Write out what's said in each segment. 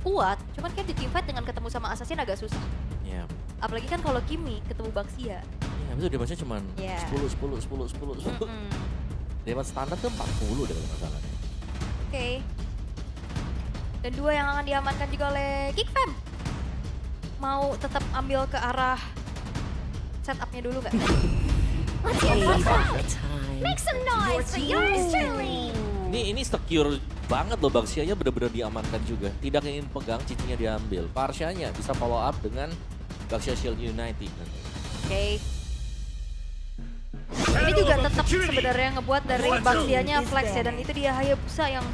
kuat, cuman kan di teamfight dengan ketemu sama Assassin agak susah. Iya. Apalagi kan kalau Kimi ketemu Baxia. Iya, betul damage-nya cuma Iya. 10. Damage standar tuh 40 deh kalau nggak salah. Oke. Dan 2 yang akan diamankan juga oleh Geekfam. Mau tetap ambil ke arah setupnya dulu nggak? Let's get fun fact. Make some noise for yours truly. Ini secure banget loh, Baxia-nya benar-benar diamankan juga. Tidak ingin pegang, cicinya diambil. Parsyanya bisa follow up dengan Baxia Shield United. Oke. Ini juga tetap sebenarnya ngebuat dari Baxia-nya flex ya, dan itu dia Hayabusa yang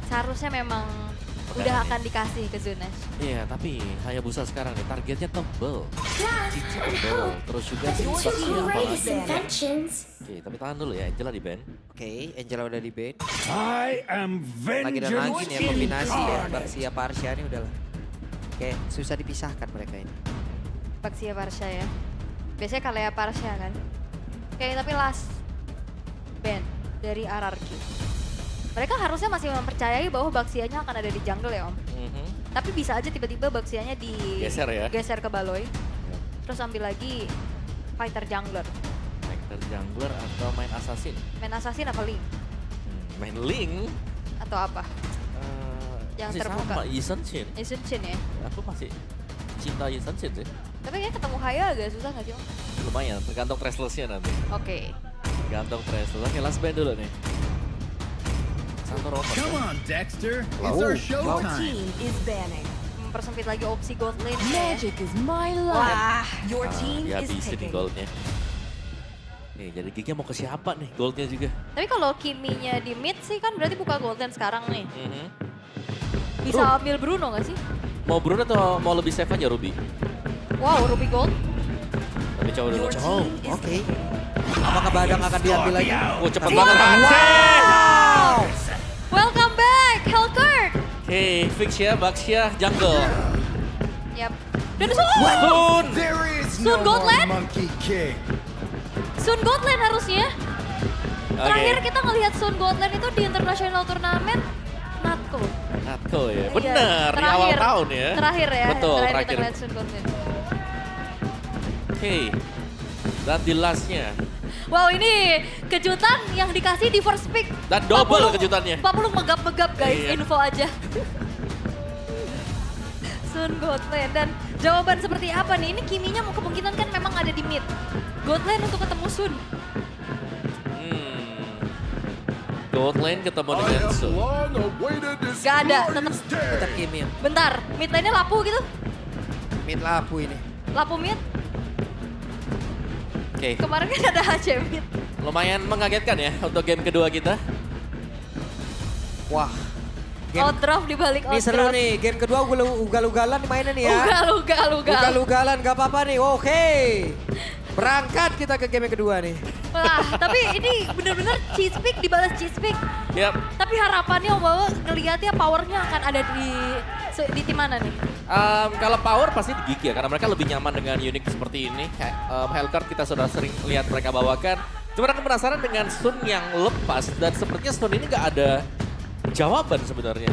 seharusnya memang udah akan dikasih ke Zunesh. Iya, tapi Hayabusa sekarang nih targetnya tebel. Cici tebel. Terus juga si Baxia apalagi. Oke, tapi tahan dulu ya, Angela di ban. Oke, Angela udah di bait. I am Lagi dan lagi nih ya, kombinasi ya. incarnate. Baxia Parsha ini udahlah. Oke, susah dipisahkan mereka ini. Baxia Parsha ya. Biasanya Kalea Parsha kan. Oke, tapi last ban dari RRQ. Mereka harusnya masih mempercayai bahwa Baxia-nya akan ada di jungle ya Om. Tapi bisa aja tiba-tiba Baxia-nya Geser ya. geser ke Baloy. Terus ambil lagi fighter jungler. Fighter jungler atau main assassin? Main assassin apa Link? Main Link? Atau apa? Yang masih terbuka. sama, Yisun Shin. Yisun Shin ya. Aku masih cinta Yisun Shin sih. Tapi kayaknya ketemu Haya agak susah gak sih Om? Lumayan, tergantung Traceless-nya nanti. Oke. Tergantung Traceless. Oke, last band dulu nih. Satu rotor. Come on, Dexter. It's Wow. our Wow. showtime. Team is banning. Mempersempit lagi opsi gold lane Magic is my life. Wah. Your team Dia is bisa nih taking. goldnya. Nih, jadi Gignya mau ke siapa nih goldnya juga? Tapi kalau Kimi-nya di mid sih kan berarti buka gold lane sekarang nih. Bisa Bro. ambil Bruno gak sih? Mau Bruno atau mau lebih safe aja Ruby? Wow, Ruby Gold. Tapi coba dulu. Your Oh, team is Oke. taking. Apakah Badang akan diambil lagi? oh cepet Tapi- banget. Wow. Welcome back, Hellcurt. Oke, fix ya, Baxia jungle. Yap. Dan Sun! Sun! There is Sun no Gold more Lane? Monkey King. Sun Gold Lane harusnya. Terakhir kita ngelihat Sun Gold Lane itu di international turnamen Natco. Natko ya, Iya, bener di awal terakhir. tahun ya. Terakhir ya, Betul, kita terakhir. ngeliat Sun Gold Lane. Oke, dan di lastnya. Wow, ini kejutan yang dikasih di first pick. Dan double 40 kejutannya. 40 megap-megap guys, Iya. info aja. Sun Gold Lane, dan jawaban seperti apa nih? Ini Kiminya mau kemungkinan kan memang ada di mid. Gold Lane untuk ketemu Sun. Gold lane ketemu I dengan have Sun. long awaited this Gak ada, glorious day. Tetap Kimi. Bentar, mid lane-nya lapu gitu. Mid lapu ini. Lapu mid. Oke, Kemarin kan ada HC mid. lumayan mengagetkan ya untuk game kedua kita. Wah. Game, Outdraft di balik ini seru outdraft. nih. Game kedua ugal-ugalan mainan nih ya. Ugal. Ugal-ugalan gak apa-apa nih. Oke. Berangkat kita ke game yang kedua nih. Wah, tapi ini bener-bener cheese pick dibalas cheese pick. Yap. Tapi harapannya bahwa ngelihatnya powernya akan ada di tim mana nih? Kalau power pasti di Geek ya, karena mereka lebih nyaman dengan unik seperti ini. Hellcurt kita sudah sering lihat mereka bawakan. Cuma aku penasaran dengan Sun yang lepas, dan sepertinya Sun ini nggak ada jawaban sebenarnya.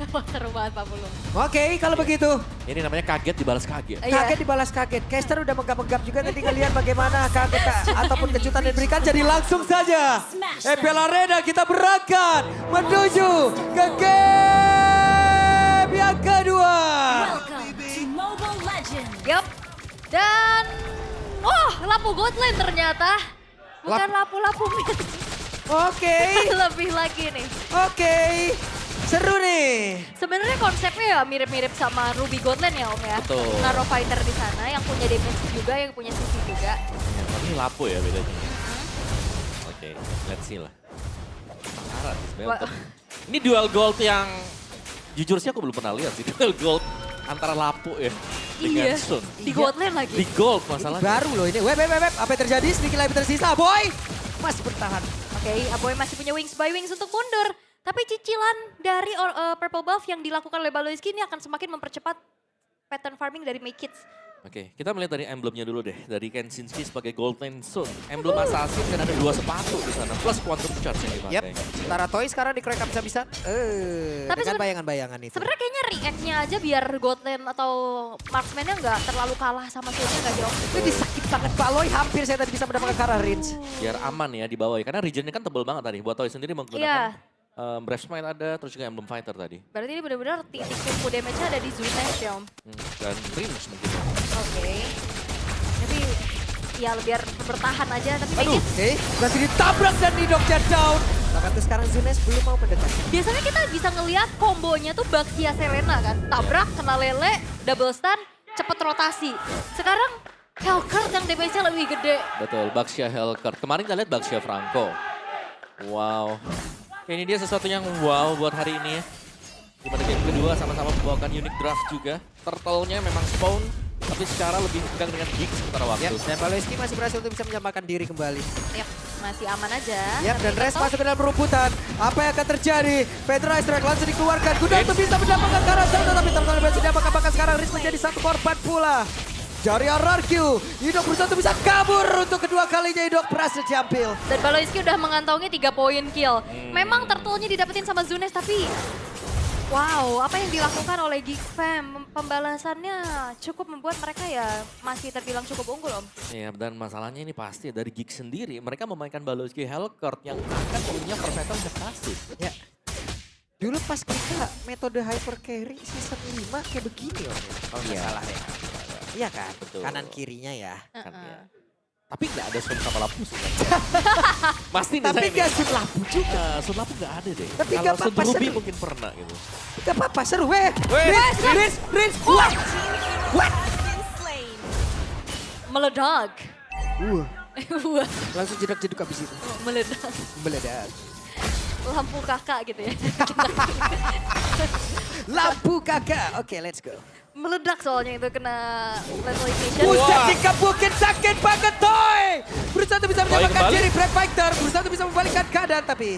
Wah, seru banget Pak Pulung. Oke, kalau begitu. Ini namanya kaget dibalas kaget. Iya. Kaget dibalas kaget. Caster udah menggap-menggap juga, nanti ngelihat bagaimana kaget ataupun kejutan yang diberikan. Jadi langsung saja EPL Arena kita berangkat menuju ke game yang kedua. Welcome to Mobile Legends. Yup. Dan lapu gold lane ternyata. Bukan lapu-lapu mid. Oke, Lebih lagi nih. oke. Seru nih. Sebenarnya konsepnya ya mirip-mirip sama Ruby Gold Lane ya Om ya. Betul. Naruh fighter di sana yang punya damage juga, yang punya CC juga. Ya, tapi lapo ya bedanya. Oke, let's see lah. Penasaran sih sebenarnya. Wah. Ini dual gold yang jujur sih aku belum pernah lihat sih. Dual gold antara lapo ya dengan Iya. Sun. Di Gold Lane lagi. Di gold Ini masalahnya. baru loh ini. Web. Apa yang terjadi? Sedikit lagi tersisa. Boy, masih bertahan. Oke, Aboy masih punya wings by wings untuk mundur. Tapi cicilan dari purple buff yang dilakukan oleh Baloyski ini akan semakin mempercepat pattern farming dari Make Kids. Oke, kita melihat dari emblemnya dulu deh. Dari Kensinski sebagai Golden Sun. Emblem assassin dan ada 2 sepatu di sana. Plus Quantum Charge yang dipakai. Yap, sementara Toy sekarang dikeroyok habis-habisan. Tapi Dengan bayangan-bayangan itu. Sebenarnya kayaknya react-nya aja biar Godland atau Marksman-nya nggak terlalu kalah sama Sunnya nggak jauh. Ini sakit banget Baloy, hampir saya tadi bisa mendapatkan ke arah range. Biar aman ya di bawah ya. Karena regionnya kan tebel banget tadi. Buat Toy sendiri menggunakan Breath Smite ada, terus juga Emblem Fighter tadi. Berarti ini benar-benar titik kumpul damage-nya ada di Zunesh ya Om. Dan range mungkin. Oke. Tapi ya biar bertahan aja. Tapi Aduh, kayaknya berhasil ditabrak dan Nidoknya down. Bahkan tuh sekarang Zunes belum mau mendekat. biasanya kita bisa ngelihat kombonya tuh Baxia Serena kan. Tabrak, kena lele, double stun, cepet rotasi. Sekarang Hellcurt yang damage-nya lebih gede. Betul, Baxia Hellcurt. Kemarin kita lihat Baxia Franco. Wow. Ini dia sesuatu yang wow buat hari ini ya. Dimana game kedua sama-sama membawakan unique draft juga. Turtle-nya memang spawn, tapi secara lebih tegang dengan Giggs sementara waktu. Yap, dan Baloyski masih berhasil untuk bisa menyelamatkan diri kembali. Yap, masih aman aja. Yap, dan Res masuk ke dalam perumputan. Apa yang akan terjadi? Pedra Strike langsung dikeluarkan. Gudang tuh bisa mendapatkan karakter, tapi Turtle berhasil dapatkan sekarang. Res menjadi satu korban pula. Dari RRQ, Idok berusaha untuk bisa kabur untuk kedua kalinya. Idok berhasil diambil. Dan Baloyski udah mengantongi 3 poin kill. Memang turtle-nya didapetin sama Zunes tapi wow, apa yang dilakukan oleh Geek Fam, pembalasannya cukup membuat mereka ya masih terbilang cukup unggul Om. Iya, dan masalahnya ini pasti dari Giggs sendiri. Mereka memainkan Baloyski Hellcurt yang akan punya persetan pasif. Ya. Dulu pas kita metode hyper carry season 5 kayak begini Om. Kalau nggak salah ya. Iya kan, Betul. kanan kirinya ya. Kan, ya. Tapi nggak ada Sun kapal lapus kan? Pasti nih Tapi saya gak nih. Sun Lapu juga. Sun lapus nggak ada deh. Tapi Kalau nggak Sun apa-apa, Ruby seru. mungkin pernah gitu. Gak apa-apa, seru weh. Rinse. What? Meledak. Wah, Langsung jeduk-jeduk abis itu. meledak. Meledak. Lampu kakak gitu ya. Lampu kakak. Oke, let's go. Meledak soalnya itu kena levelization. Buset dikebukin sakit banget Toy. Berusaha untuk bisa menyelamatkan kembali. diri Black Fighter. Berusaha untuk bisa membalikkan keadaan tapi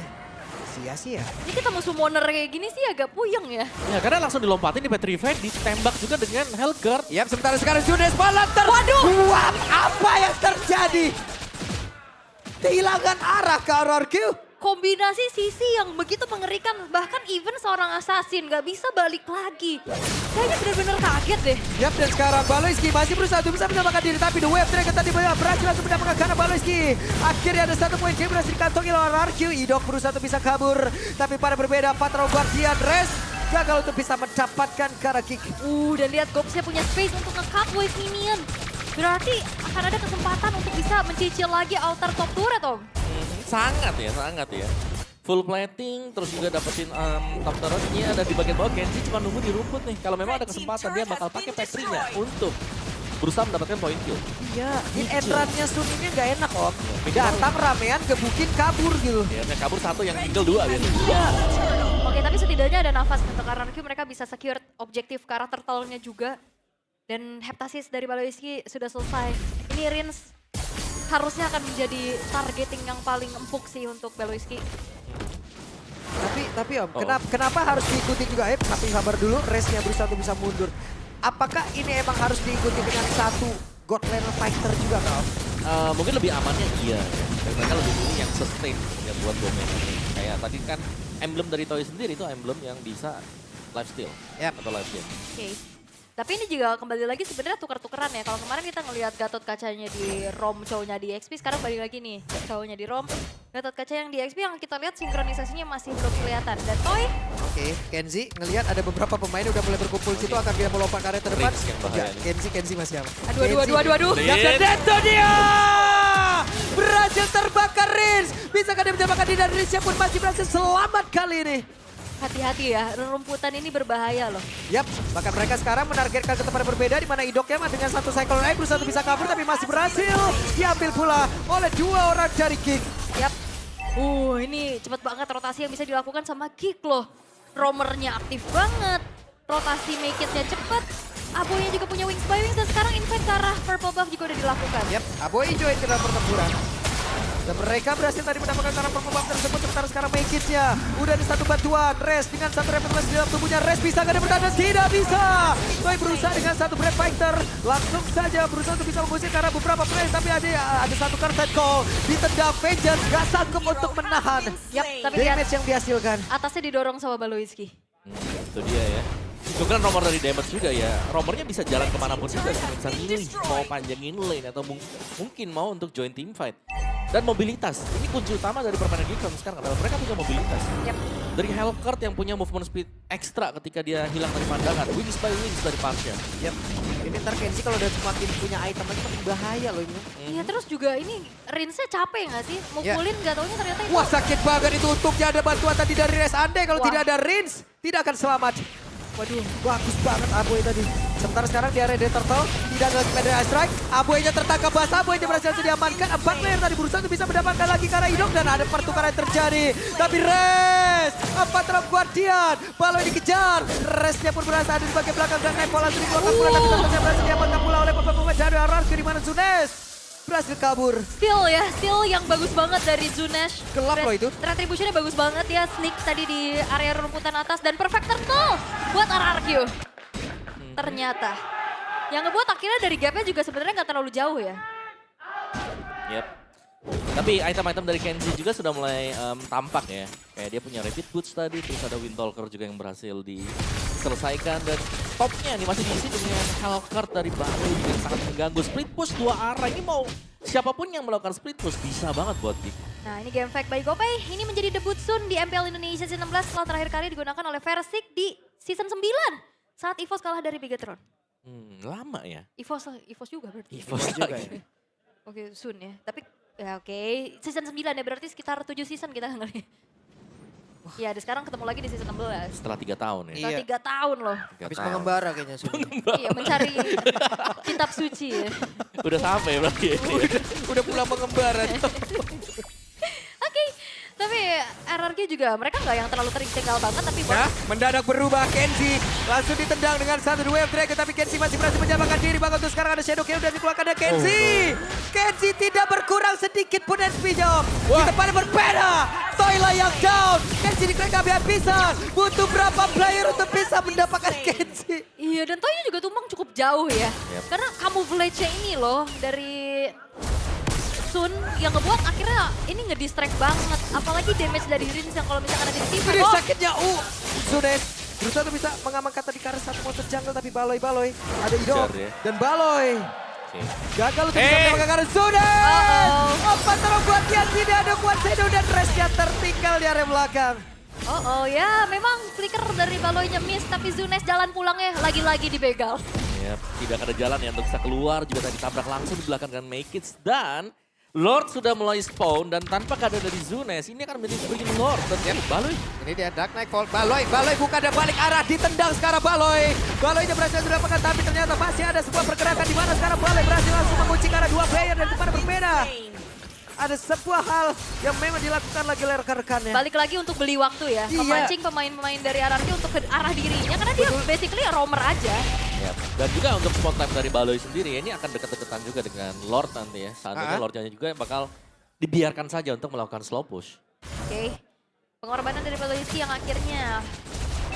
sia-sia. Ini kita musuh moner kayak gini sih agak puyeng ya. Ya karena langsung dilompatin di Petrified, ditembak juga dengan Hellcurt. Yap, sementara sekarang Junes malah terbuat. Apa yang terjadi? Kehilangan arah ke RRQ. Kombinasi sisi yang begitu mengerikan, bahkan even seorang assassin nggak bisa balik lagi. Kayaknya benar-benar kaget deh. Yap, dan sekarang Baloyski masih berusaha untuk bisa menyelamatkan diri. Tapi The Wave Dragon tadi berhasil untuk mendapatkan karena Baloyski. Akhirnya ada 1 poin game berhasil dikantongi oleh RRQ. Idok berusaha untuk bisa kabur. Tapi pada berbeda, Patrol Guardian Res gagal untuk bisa mendapatkan Kara Kick. Dan lihat Gopsnya punya space untuk nge-cut wave minion. Berarti akan ada kesempatan untuk bisa mencicil lagi outer top turret Om. Sangat ya. Full plating, terus juga dapetin top turret-nya ada di bagian bawah. Kenji cuma nunggu di rumput nih. Kalau memang ada kesempatan dia bakal pakai Petrinya untuk berusaha mendapatkan poin kill. Iya, hit and run-nya Sun ini nggak enak Om. Datang ramean, gebukin, kabur gitu. Ya, yang kabur 1 yang tinggal 2 gitu. Oke, tapi setidaknya ada nafas untuk RRQ, mereka bisa secure objektif ke arah turtle-nya juga. Dan Heptasis dari Baloyski sudah selesai. Ini Rins harusnya akan menjadi targeting yang paling empuk sih untuk Baloyski. Tapi Om, kenapa harus diikuti juga? Tapi sabar dulu, Resnya berusaha untuk bisa mundur. Apakah ini emang harus diikuti dengan satu God level fighter juga Om? Mungkin lebih amannya iya. Dan mereka lebih milih yang sustain yang buat domain ini. Kayak tadi kan emblem dari Toy sendiri itu emblem yang bisa lifesteal atau life gain. Oke. Tapi ini juga kembali lagi sebenarnya tukar-tukeran ya. Kalau kemarin kita ngelihat Gatot kacanya di ROM, cowoknya di XP, sekarang balik lagi nih cowoknya di ROM. Gatot kaca yang di XP yang kita lihat sinkronisasinya masih belum kelihatan. Dan Toy, Oke, Kenzi ngelihat ada beberapa pemain udah mulai berkumpul di situ akan dia melompat ke area terdepan. Rings yang bahaya Enggak, nih. Kenzi masih aman. aduh. Dan itu dia! Berhasil terbakar Rins. Bisakah dia menyelamatkan diri dan Rinsnya pun masih berhasil selamat kali ini. hati-hati ya, rumputan ini berbahaya loh. Yap, bahkan mereka sekarang menargetkan ke tempat yang berbeda di mana Idoknya dengan satu cycle ride berusaha untuk bisa kabur tapi masih berhasil diambil pula oleh 2 orang dari Geek. Yap. Ini cepet banget rotasi yang bisa dilakukan sama Geek loh. Roamernya aktif banget, rotasi make it-nya cepet. Aboynya juga punya wings by wings dan sekarang invite ke arah purple buff juga udah dilakukan. Yap, Aboy join ke dalam pertempuran. Dan mereka berhasil tadi mendapatkan cara perkembang tersebut. Sementara sekarang Makids-nya udah ada satu bantuan. Res dengan satu repetulasi di dalam tubuhnya. Res bisa gak ada bertahan? Tidak bisa. Toy berusaha dengan satu Brand Fighter. Langsung saja berusaha untuk bisa mengusir karena beberapa players. Tapi ada satu card call. Ditendang Vengeance. Gak sanggup untuk menahan. Yap, tapi lihat Damage yang dihasilkan. atasnya didorong sama Baloiski. Itu dia ya. Itu kan nomor dari damage juga ya. Romernya bisa jalan kemanapun juga. Bisa milih mau panjangin lane atau mungkin mau untuk join team fight. Dan mobilitas. Ini kunci utama dari permainan Geekfam sekarang adalah mereka punya mobilitas. Yap. Dari Hellcurt yang punya movement speed ekstra ketika dia hilang dari pandangan. Wings by wings dari Pasha. Yap. Ini ntar Kenzie kalau udah semakin punya item lagi makin bahaya loh ini. Iya terus juga ini Rinsnya capek nggak sih? Mukulin nggak taunya ternyata itu. Wah sakit banget itu untuknya ada bantuan tadi dari Res Ande. Kalau Wah. tidak ada Rins tidak akan selamat. Waduh, bagus banget Aboy tadi. Sementara sekarang di area Turtle, tidak ada Pedra Strike. Aboynya tertangkap basah, Aboynya berhasil diamankan. 4 player tadi berusaha untuk bisa mendapatkan lagi karena hidung dan ada pertukaran terjadi. Tapi Res, 4 drop Guardian, Baloy dikejar. Resnya pun berhasil ada di bagian belakang dan Nightfall langsung dikeluarkan pula. Tapi ternyata berhasil diamankan pula oleh pemain dari RRQ di mana Zunes berhasil kabur. Steal yang bagus banget dari Zunesh. Gelap loh itu. Retributionnya bagus banget ya, sneak tadi di area rumputan atas dan perfect turtle buat RRQ. Ternyata. Yang ngebuat akhirnya dari gapnya juga sebenarnya nggak terlalu jauh ya. Yep. Tapi item-item dari Kenzie juga sudah mulai tampak ya. Kayak dia punya Rapid Boots tadi, terus ada Windtalker juga yang berhasil diselesaikan. Dan topnya nih masih diisi dengan Hellcurt dari Baloy yang sangat mengganggu. Split push 2 arah, ini mau siapapun yang melakukan split push bisa banget buat Geek. Nah ini game fact by Gopay, ini menjadi debut Sun di MPL Indonesia Season 16 setelah terakhir kali digunakan oleh Versik di Season 9. Saat EVOS kalah dari Bigatron. Lama ya? EVOS juga berarti. EVOS juga ya. Oke Sun ya, tapi ya oke. Season 9 ya berarti sekitar 7 season kita ngelihat. Ya, ada sekarang ketemu lagi di season 16. Setelah 3 tahun ya. Setelah Iya. 3 tahun loh. 3 Habis tahun. mengembara kayaknya Sun. Iya, mencari kitab suci ya. Udah sampai berarti ya. Udah pulang mengembara. Oke, tapi RRQ juga mereka nggak yang terlalu tertinggal banget, tapi buat Nah, mendadak berubah Kenzie. Langsung ditendang dengan satu wave dragon. Tapi Kenzie masih berhasil menyamakan diri. Bahkan untuk sekarang ada Shadow Kill dan dikeluarkan ada Kenzie. Kenzie tidak berkurang sedikit pun SP-nya. Di tempatnya berbeda. Toilah yang down. Kenzie diklik habis-habisan. Butuh berapa player untuk bisa mendapatkan Kenzie. iya, dan Toynya juga tumbang cukup jauh ya. Yep. Karena camouflage-nya ini loh dari Sun yang ngebuat akhirnya ini ngedistract banget. Apalagi damage dari Rins yang kalau misalkan ada di TV. Ini sakitnya. Zunes berusaha untuk bisa mengamankan tadi karena satu monster jungle. Tapi Baloy. Ada Idol. Kejar ya. Dan Baloy. Oke. Gagal untuk bisa mendapatkan karena Zunes. Apa terus buat dia tidak ada kuat Shadow dan Resnya tertinggal di area belakang. Oh ya, memang flicker dari Baloynya miss, tapi Zunes jalan pulangnya lagi-lagi dibegal. Yep, tidak ada jalan ya untuk bisa keluar, juga tadi tabrak langsung di belakang dengan Makids. Dan Lord sudah mulai spawn dan tanpa keadaan dari Zunes, ini akan menjadi Green Lord. Dan Baloy. Ini dia Dark Nightfall. Baloy bukan ada balik arah, ditendang sekarang Baloy. Baloynya berhasil mendapatkan, tapi ternyata masih ada sebuah pergerakan di mana sekarang Baloy berhasil langsung mengunci karena 2 player dan kemana berbeda. Ada sebuah hal yang memang dilakukan lagi oleh rekan-rekannya. Balik lagi untuk beli waktu ya, Iya. memancing pemain-pemain dari RRQ untuk ke arah dirinya, karena dia basically roamer aja. Yep. Dan juga untuk spot time dari Baloy sendiri, ini akan dekat-dekatan juga dengan Lord nanti ya. Seandainya Lordnya juga bakal dibiarkan saja untuk melakukan slow push. Oke, pengorbanan dari Baloiski yang akhirnya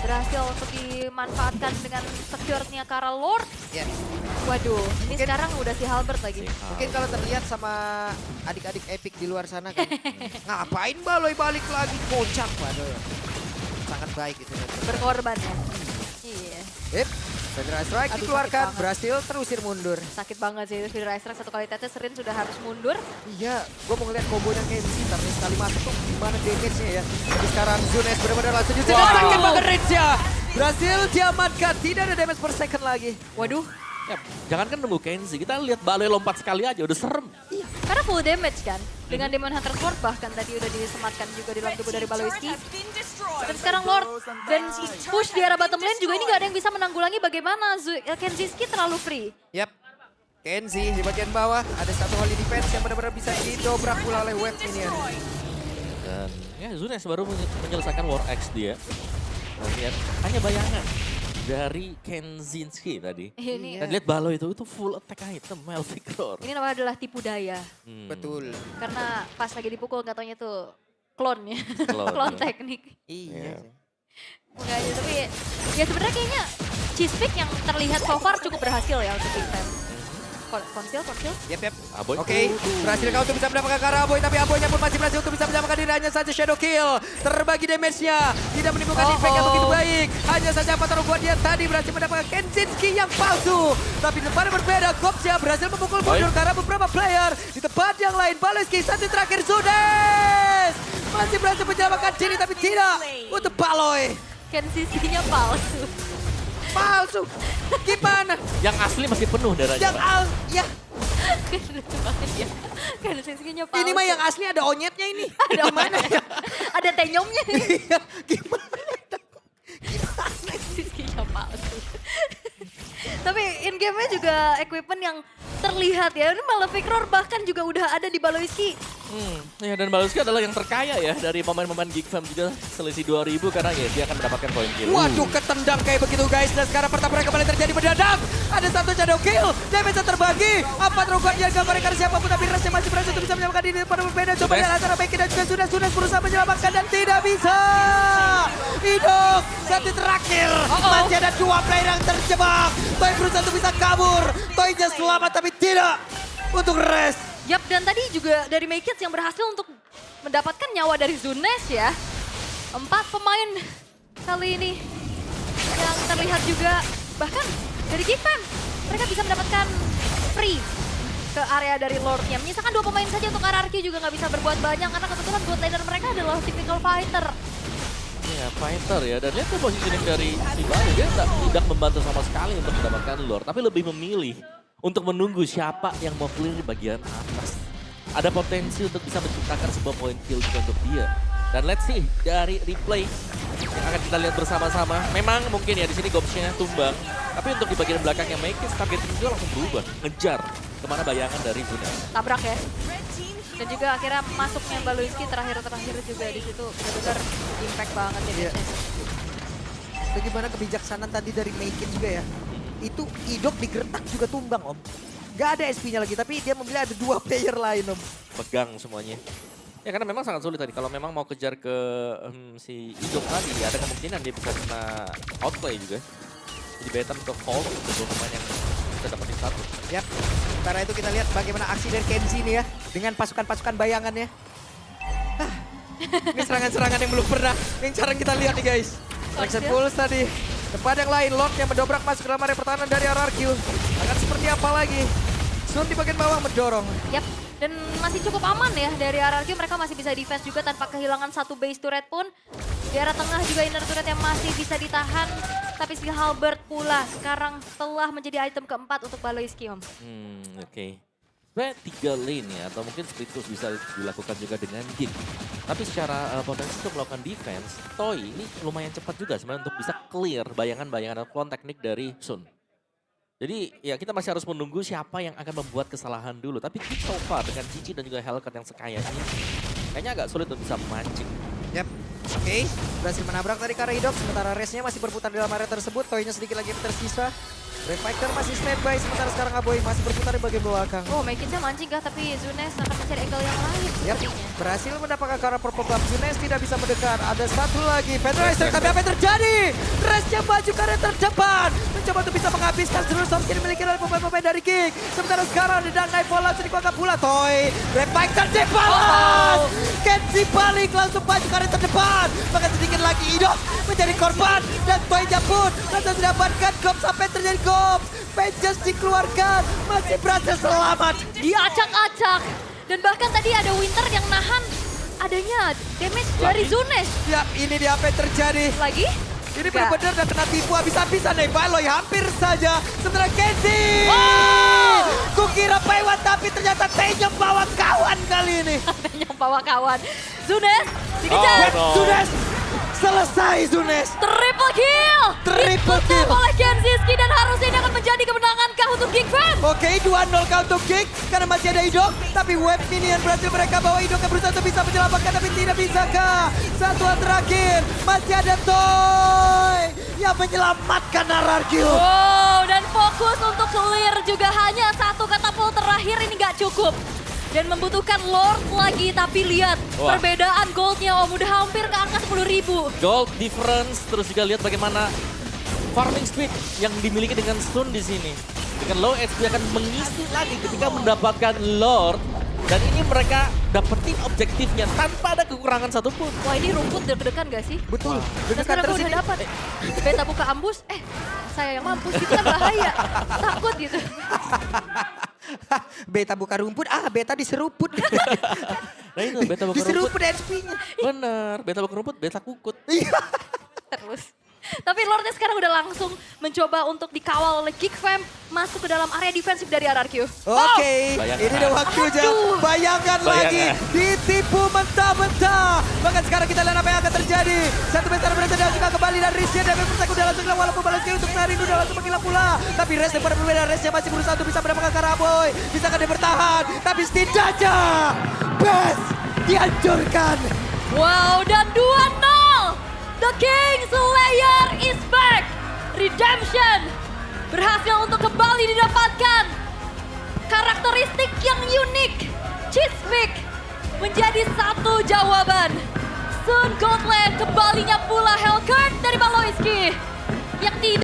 berhasil untuk dimanfaatkan dengan secure-nya Kara Lord. Ya. Waduh, ini sekarang udah si Halbert lagi. Mungkin kalau terlihat sama adik-adik Epic di luar sana kan. Ngapain Baloy balik lagi? Kocak Baloy. Sangat baik itu. Berkorban ya. Iya, Federal Strike Aduh, dikeluarkan, sakit banget. berhasil terusir mundur. sakit banget sih. Fira Strike satu kali tetes, Rin sudah harus mundur. Iya, gue mau ngeliat kombonya Kenzie, tapi sekali masuk tuh gimana damage-nya ya. Tapi sekarang Zunes benar-benar langsung di Wow. sakit banget Rince-nya. Berhasil diamankan, tidak ada damage per second lagi. Waduh, Yep. Jangan kan nunggu Kenzie, kita lihat Baloy lompat sekali aja udah serem. karena full damage kan. Dengan Demon Hunter Sword bahkan tadi udah disematkan juga di dalam tubuh dari Baloiski. Dan sekarang Lord dan push di arah bottom lane juga ini gak ada yang bisa menanggulangi bagaimana Kenziski terlalu free. Yap. Kenzie di bagian bawah, ada satu holy defense yang benar-benar bisa didobrak pula oleh wave minion. Dan ya Zunes baru menyelesaikan War X dia. Dan lihat hanya bayangan. dari Kenzinski tadi. Ini Dan lihat Balo itu full attack item Malvictor. ini namanya adalah tipu daya. Betul. Karena pas lagi dipukul nggak taunya tuh klon ya. Klon, Klon ya. teknik. Iya. Enggak aja, tapi ya sebenarnya kayaknya cheese pick yang terlihat so far cukup berhasil ya untuk defense. Konsil. Yep. Aboy. Oke, berhasil kau untuk bisa mendapatkan ke arah Aboy, tapi Aboynya pun masih berhasil untuk bisa menyelamatkan diri. Hanya saja Shadow Kill, terbagi damage-nya, tidak menimbulkan impact yang begitu baik. Hanya saja Avatar dia tadi berhasil mendapatkan Kenzinski yang palsu. Tapi di tempat yang berbeda, Gopsya berhasil memukul mundur karena beberapa player. Di tempat yang lain, Baloyski satu terakhir Zunes masih berhasil menyelamatkan diri, tapi tidak untuk Baloy. Kenzinski-nya palsu. Palsu, gimana? Yang asli masih penuh darahnya. Yang Pak. ya, Lucu banget ya. Kenzinski-nya palsu. ini mah yang asli ada onyetnya ini. Ada Gimana apa? ya? Ada tenyomnya. Iya, gimana? Kenzinski-nya palsu. Tapi in game-nya juga equipment yang terlihat ya. Ini Malvictor bahkan juga udah ada di Baloyski. Ya, dan Baloyski adalah yang terkaya ya dari pemain-pemain Geek Fam juga selisih 2000 karena ya dia akan mendapatkan poin kill. Waduh, ketendang kayak begitu guys. Dan sekarang pertempuran kembali terjadi mendadak. Ada satu shadow kill, damage terbagi. Apa terukuan dia gambar karena siapapun, tapi Rasnya masih berhasil untuk bisa menyelamatkan diri pada berbeda. Coba lihat antara Becky dan juga sudah berusaha menyelamatkan dan tidak bisa. Hidup satu terakhir. Masih ada dua player yang terjebak. Toy berusaha untuk bisa kabur. Toynya selamat tapi tidak untuk Res. Yap, dan tadi juga dari Make It yang berhasil untuk mendapatkan nyawa dari Zunes ya. 4 pemain kali ini yang terlihat juga, bahkan dari Geekfam mereka bisa mendapatkan free ke area dari Lordnya. Menyisakan 2 pemain saja untuk RRQ juga nggak bisa berbuat banyak karena kebetulan bot laner mereka adalah typical fighter. Ya, fighter ya. Dan lihat tuh positioning dari si Balo. Dia tidak membantu sama sekali untuk mendapatkan Lord. Tapi lebih memilih untuk menunggu siapa yang mau clear di bagian atas. Ada potensi untuk bisa menciptakan sebuah point kill juga untuk dia. Dan let's see dari replay yang akan kita lihat bersama-sama. Memang mungkin ya di sini Gopsnya tumbang. Tapi untuk di bagian belakangnya Make It, targeting juga langsung berubah. Ngejar kemana bayangan dari Zunes. Tabrak ya. Dan juga akhirnya masuknya Baloyski terakhir-terakhir juga di situ benar-benar impact banget ya. Bagaimana kebijaksanaan tadi dari Make It juga ya. Itu Idok digertak juga tumbang om. Gak ada SP-nya lagi, tapi dia memilih ada 2 player lain om. Pegang semuanya. Ya karena memang sangat sulit tadi. Kalau memang mau kejar ke si Idok tadi, ada kemungkinan dia bisa kena outplay juga. Jadi better untuk hold untuk pemain yang bisa dapetin satu. Yap, karena itu kita lihat bagaimana aksi dari Kenzi nih ya. Dengan pasukan-pasukan bayangannya. Ini serangan-serangan yang belum pernah yang jarang kita lihat nih guys. Action Pulse tadi. Tempat yang lain, Lord yang mendobrak masuk dalam area pertahanan dari RRQ. Akan seperti apa lagi? Sun di bagian bawah mendorong. Yap, dan masih cukup aman ya dari RRQ. Mereka masih bisa defense juga tanpa kehilangan satu base turret pun. Di area tengah juga inner turret yang masih bisa ditahan. Tapi si Halberd pula sekarang telah menjadi item keempat untuk Baloyski om. Oke. Sebenarnya 3 lane ya, atau mungkin split push bisa dilakukan juga dengan Gig. Tapi secara potensi untuk melakukan defense, Toy ini lumayan cepat juga sebenarnya untuk bisa clear bayangan-bayangan klon teknik dari Sun. Jadi ya kita masih harus menunggu siapa yang akan membuat kesalahan dulu. Tapi Gig so far dengan Cici dan juga Hellcat yang sekaya ini, kayaknya agak sulit untuk bisa memancing. Yap, oke. Berhasil menabrak tadi ke arah Idok. Sementara Resnya masih berputar di dalam area tersebut. Toynya sedikit lagi tersisa. Red Fighter masih standby, sementara sekarang Aboy masih berputar di bagian belakang. Oh, Make It-nya mancing kah? Tapi Zunes akan mencari angle yang lain Yap, sepertinya. berhasil mendapatkan ke arah Purple Club. Zunes tidak bisa mendekat. Ada satu lagi. Federizer, tapi apa yang terjadi? Resnya maju ke area terdepan. Mencoba untuk bisa menghabiskan seluruh source yang dimiliki oleh pemain-pemain dari Kick. Sementara sekarang di Knife Ball langsung dikuangkan pula. Toy, Red Fighter dibalas. Kenzi balik langsung maju ke area terdepan. Bahkan sedikit lagi Idok menjadi korban. Dan Toy-nya pun langsung mendapatkan gop sampai terjadi gop. Pages dikeluarkan, masih berhasil selamat. Diacak-acak. Dan bahkan tadi ada Winter yang nahan adanya damage dari Zunes. Siap, ini dia apa yang terjadi. Lagi? Ini Enggak. benar-benar dan kena tipu habis-habisan nih. Baloy hampir saja. Sementara Kenzi. Kukira Paiwan tapi ternyata Tenyong bawa kawan kali ini. Yang bawa kawan. Zunes dikejar. Oh, no. Zunes. Selesai Zunes. Triple kill. Triple Ditutup kill. oleh Kenziski dan harusnya ini akan menjadi kemenangan kah untuk Geekfam? Oke, 2-0 kah untuk Kick karena masih ada Idok. Tapi web minion berhasil mereka bawa Idok yang berusaha untuk bisa menyelamatkan tapi tidak bisa kah. Satuan terakhir masih ada Toy yang menyelamatkan RRQ. Wow, dan fokus untuk clear juga hanya satu katapult terakhir ini nggak cukup. Dan membutuhkan Lord lagi, tapi lihat Wah. perbedaan goldnya Om udah hampir ke angka 10.000. Gold difference, terus juga lihat bagaimana farming speed yang dimiliki dengan Sun di sini. Dengan low HP akan mengisi lagi ketika mendapatkan Lord. Dan ini mereka dapetin objektifnya tanpa ada kekurangan satupun. Wah, ini rumput deg-degan gak sih? Betul. Dan Dekat sekarang terus gue udah ini. dapat. Beta buka ambus, saya yang mampus, gitu kan bahaya. Takut gitu. Beta buka rumput, beta diseruput. Nah itu, beta bukan rumput. Diseruput HP-nya. Bener, beta bukan rumput, beta kukut. Terus. Tapi Lordnya sekarang udah langsung mencoba untuk dikawal oleh Geek Fam masuk ke dalam area defensif dari RRQ. Oke, Bayangkan. ini udah waktunya. Aduh. Bayangkan lagi, Bayangkan. ditipu mentah-mentah. Bahkan sekarang kita lihat apa yang akan terjadi. Satu besar berhasil juga kembali dan Riznya dan Memphis udah langsung hilang walaupun balas untuk Narin udah langsung menghilang pula. Tapi Rez yang berbeda, Reznya masih berusaha untuk bisa mendapatkan Karaboy. Bisakah dia bertahan? Tapi setidaknya, Best dihancurkan. Wow, dan 2-0. The King Slayer is back. Redemption berhasil untuk kembali didapatkan. Karakteristik yang unik. Chismic menjadi satu jawaban. Sun Gauntlet kembalinya pula Hellcurt dari Maloiski yang tidak